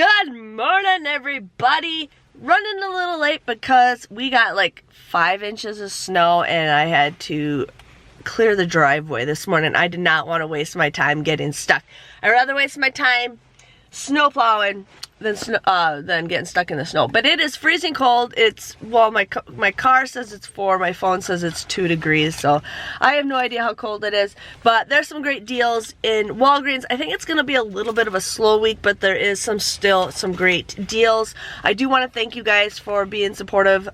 Good morning, everybody. Running a little late because we got like 5 inches of snow and I had to clear the driveway this morning. I did not want to waste my time getting stuck. I'd rather waste my time snow plowing than getting stuck in the snow. But it is freezing cold. It's, well, my car says it's 4, my phone says it's 2 degrees, so I have no idea how cold it is. But there's some great deals in Walgreens. I think it's gonna be a little bit of a slow week, but there is still some great deals. I do want to thank you guys for being supportive.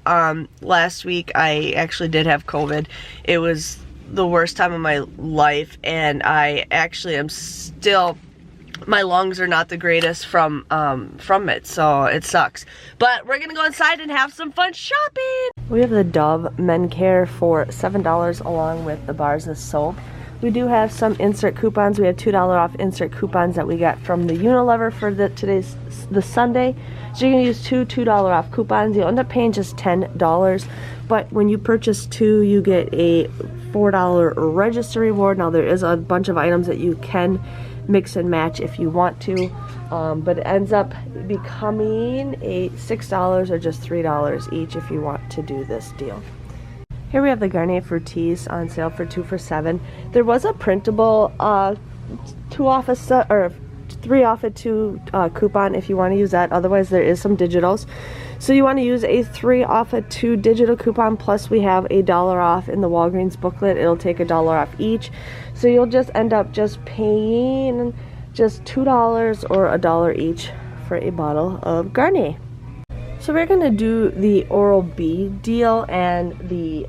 Last week I actually did have COVID. It was the worst time of my life, and I actually am still, my lungs are not the greatest from it, so it sucks. But we're gonna go inside and have some fun shopping. We have the Dove Men Care for $7 along with the bars of soap. We do have some insert coupons. We have $2 off insert coupons that we got from the Unilever for the Sunday. So you're gonna use two $2 off coupons. You'll end up paying just $10, but when you purchase 2, you get a $4 register reward. Now there is a bunch of items that you can mix and match if you want to, but it ends up becoming a $6 or just $3 each if you want to do this deal. Here we have the Garnier Fructis on sale for 2 for $7. There was a printable 3 off a 2 coupon if you want to use that. Otherwise there is some digitals. So you want to use a 3 off a 2 digital coupon, plus we have a $1 off in the Walgreens booklet. It'll take a $1 off each. So you'll just end up just paying just $2 or $1 each for a bottle of Garnier. So we're gonna do the Oral-B deal and the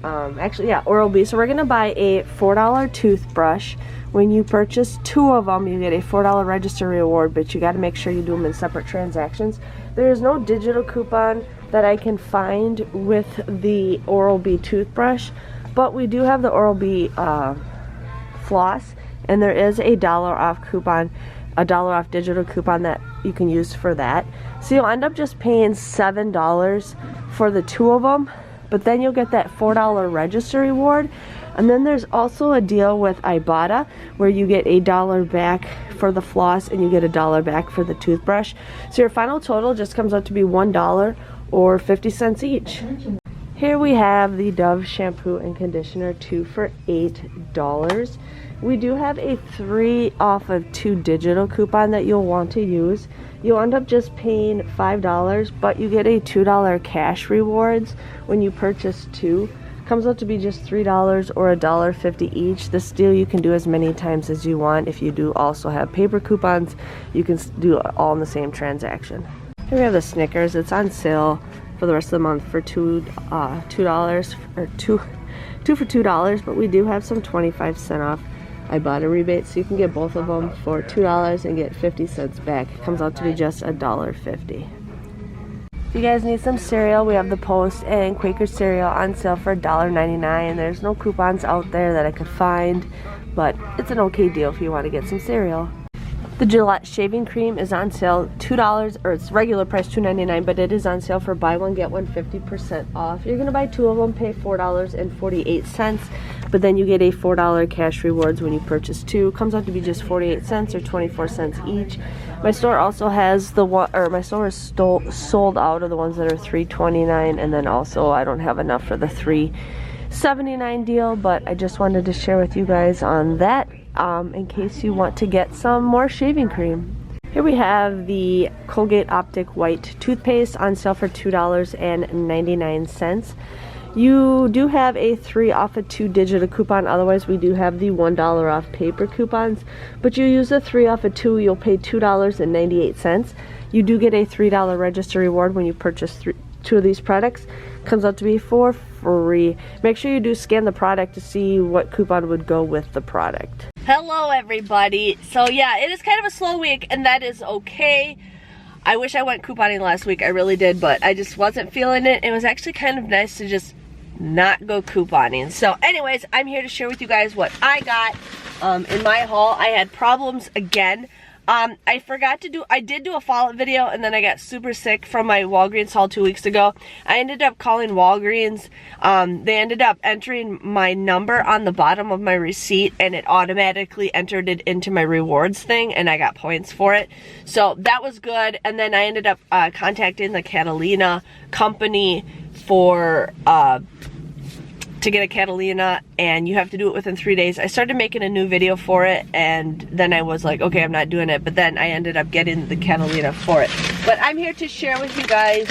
Oral-B. So we're gonna buy a $4 toothbrush. When you purchase 2 of them, you get a $4 register reward, but you got to make sure you do them in separate transactions. There is no digital coupon that I can find with the Oral-B toothbrush, but we do have the Oral-B floss, and there is a $1 off coupon, a $1 off digital coupon that you can use for that. So you'll end up just paying $7 for the 2 of them, but then you'll get that $4 register reward. And then there's also a deal with Ibotta where you get a $1 back for the floss and you get a $1 back for the toothbrush. So your final total just comes out to be $1 or 50 cents each. Here we have the Dove shampoo and conditioner, 2 for $8. We do have a 3 off of 2 digital coupon that you'll want to use. You'll end up just paying $5, but you get a $2 cash rewards when you purchase 2. Comes out to be just $3 or $1.50 each. This deal you can do as many times as you want. If you do also have paper coupons, you can do it all in the same transaction. Here we have the Snickers. It's on sale for the rest of the month for $2 or two for $2, but we do have some 25% off Ibotta rebates, so you can get both of them for $2 and get 50 cents back. It comes out to be just $1.50. If you guys need some cereal, we have the Post and Quaker cereal on sale for $1.99. There's no coupons out there that I could find, but it's an okay deal if you want to get some cereal. The Gillette shaving cream is on sale $2, or it's regular price $2.99, but it is on sale for buy one get one 50% off. You're gonna buy 2 of them, pay $4.48, but then you get a $4 cash rewards when you purchase 2. Comes out to be just 48 cents or 24 cents each. My store also has the one, or my store is sold out of the ones that are $3.29, and then also I don't have enough for the $3.79 deal, but I just wanted to share with you guys on that in case you want to get some more shaving cream. Here we have the Colgate Optic White toothpaste on sale for $2.99. You do have a 3 off a 2 digital coupon. Otherwise we do have the $1 off paper coupons, but you use a 3 off a 2, you'll pay $2.98. You do get a $3 register reward when you purchase 2 of these products. Comes out to be for free. Make sure you do scan the product to see what coupon would go with the product. Hello everybody. So yeah, it is kind of a slow week, and that is okay. I wish I went couponing last week, I really did, but I just wasn't feeling it. It was actually kind of nice to just not go couponing. So anyways, I'm here to share with you guys what I got in my haul. I had problems again. I forgot to do, I did do a follow-up video, and then I got super sick from my Walgreens haul 2 weeks ago. I ended up calling Walgreens. They ended up entering my number on the bottom of my receipt, and it automatically entered it into my rewards thing, and I got points for it. So that was good. And then I ended up contacting the Catalina company for to get a Catalina, and you have to do it within 3 days. I started making a new video for it, and then I was like, okay, I'm not doing it, but then I ended up getting the Catalina for it. But I'm here to share with you guys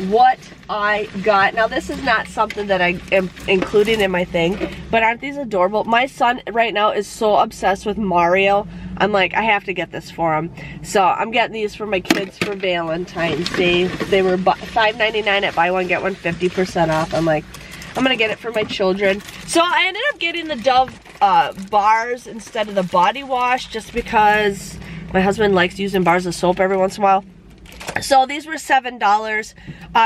what I got. Now, this is not something that I am including in my thing, but aren't these adorable? My son right now is so obsessed with Mario. I'm like, I have to get this for him. So I'm getting these for my kids for Valentine's Day. They were $5.99 at buy one, get one 50% off. I'm like, I'm gonna get it for my children. So I ended up getting the Dove bars instead of the body wash, just because my husband likes using bars of soap every once in a while. So these were $7.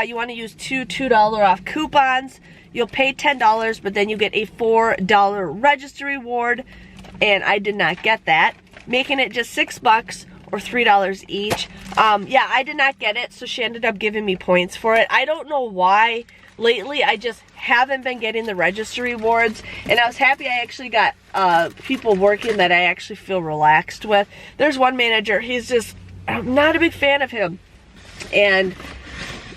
You want to use two $2 off coupons. You'll pay $10, but then you get a $4 register reward, and I did not get that, making it just $6 or $3 each. Yeah, I did not get it, so she ended up giving me points for it. I don't know why. Lately, I just haven't been getting the register rewards, and I was happy I actually got people working that I actually feel relaxed with. There's one manager, he's just, I'm not a big fan of him, and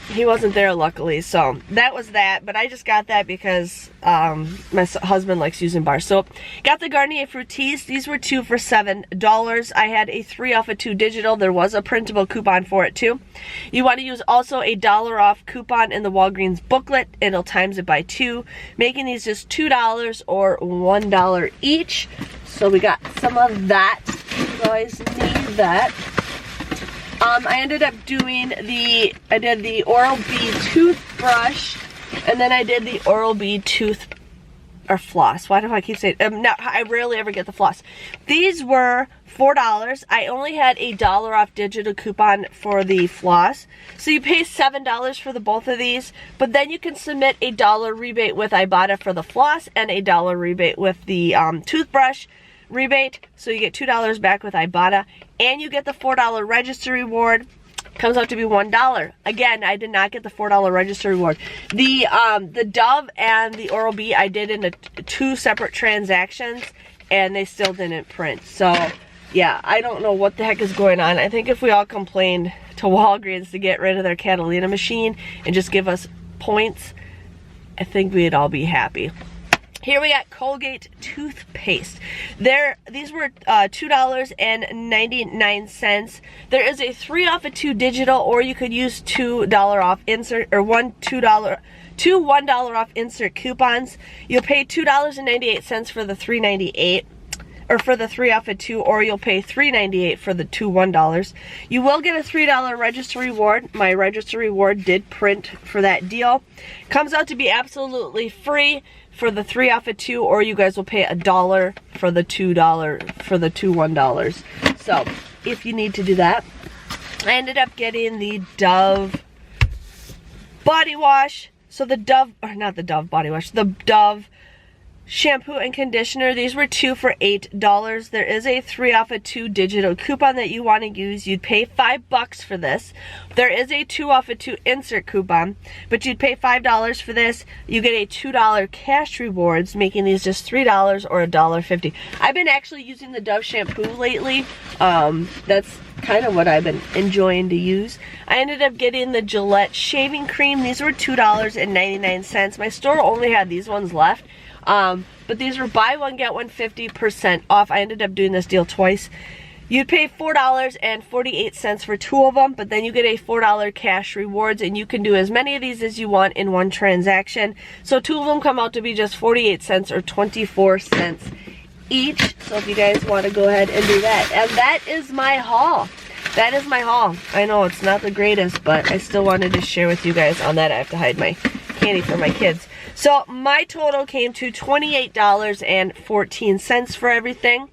he wasn't there luckily, so that was that. But I just got that because my husband likes using bar soap. Got the Garnier Fructis. These were 2 for $7. I had a 3 off of 2 digital. There was a printable coupon for it too. You want to use also a $1 off coupon in the Walgreens booklet. It'll times it by 2, making these just $2 or $1 each. So we got some of that. You guys need that. I ended up doing I did the Oral-B toothbrush, and then I did the Oral-B floss. Why do I keep saying, no, I rarely ever get the floss. These were $4. I only had a $1 off digital coupon for the floss. So you pay $7 for the both of these, but then you can submit a $1 rebate with Ibotta for the floss and a $1 rebate with the toothbrush rebate, so you get $2 back with Ibotta, and you get the $4 register reward. Comes out to be $1. Again, I did not get the $4 register reward. The Dove and the Oral-B I did in 2 separate transactions, and they still didn't print. So yeah, I don't know what the heck is going on. I think if we all complained to Walgreens to get rid of their Catalina machine and just give us points, I think we'd all be happy. Here we got Colgate toothpaste. These were $2.99. There is a 3 off of 2 digital, or you could use $2 off insert, or two $1 off insert coupons. You'll pay $2.98 for the $3.98, or for the 3 off of 2, or you'll pay $3.98 for the 2 $1. You will get a $3 register reward. My register reward did print for that deal. Comes out to be absolutely free for the 3 off of 2, or you guys will pay $1 for the $2 for the 2 $1. So if you need to do that. I ended up getting the Dove body wash. So the Dove, or not the Dove body wash, the Dove shampoo and conditioner. These were 2 for $8. There is a 3 off of 2 digital coupon that you want to use. You'd pay $5 for this. There is a 2 off of 2 insert coupon, but you'd pay $5 for this. You get a $2 cash rewards, making these just $3 or $1.50. I've been actually using the Dove shampoo lately. That's kind of what I've been enjoying to use. I ended up getting the Gillette shaving cream. These were $2.99. My store only had these ones left. But these were buy one, get one 50% off. I ended up doing this deal twice. You'd pay $4.48 for 2 of them, but then you get a $4 cash rewards, and you can do as many of these as you want in one transaction. So 2 of them come out to be just 48 cents or 24 cents each. So if you guys want to go ahead and do that. And that is my haul. That is my haul. I know it's not the greatest, but I still wanted to share with you guys on that. I have to hide my candy for my kids. So my total came to $28.14 for everything.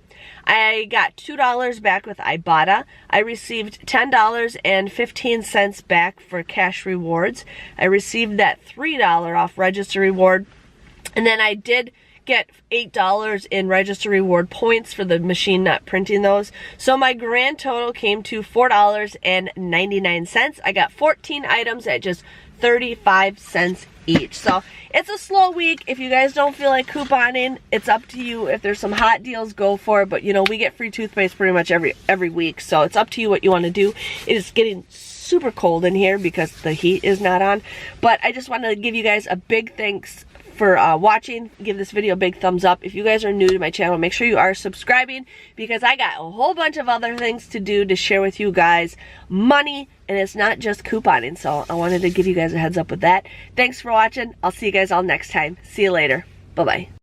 I got $2 back with Ibotta. I received $10.15 back for cash rewards. I received that $3 off register reward. And then I did get $8 in register reward points for the machine not printing those. So my grand total came to $4.99. I got 14 items at just 35 cents each. So it's a slow week. If you guys don't feel like couponing, it's up to you. If there's some hot deals, go for it. But you know, we get free toothpaste pretty much every week. So it's up to you what you want to do. It is getting super cold in here because the heat is not on. But I just wanted to give you guys a big thanks for watching. Give this video a big thumbs up. If you guys are new to my channel, make sure you are subscribing because I got a whole bunch of other things to do to share with you guys. Money, and it's not just couponing. So I wanted to give you guys a heads up with that. Thanks for watching. I'll see you guys all next time. See you later. Bye-bye.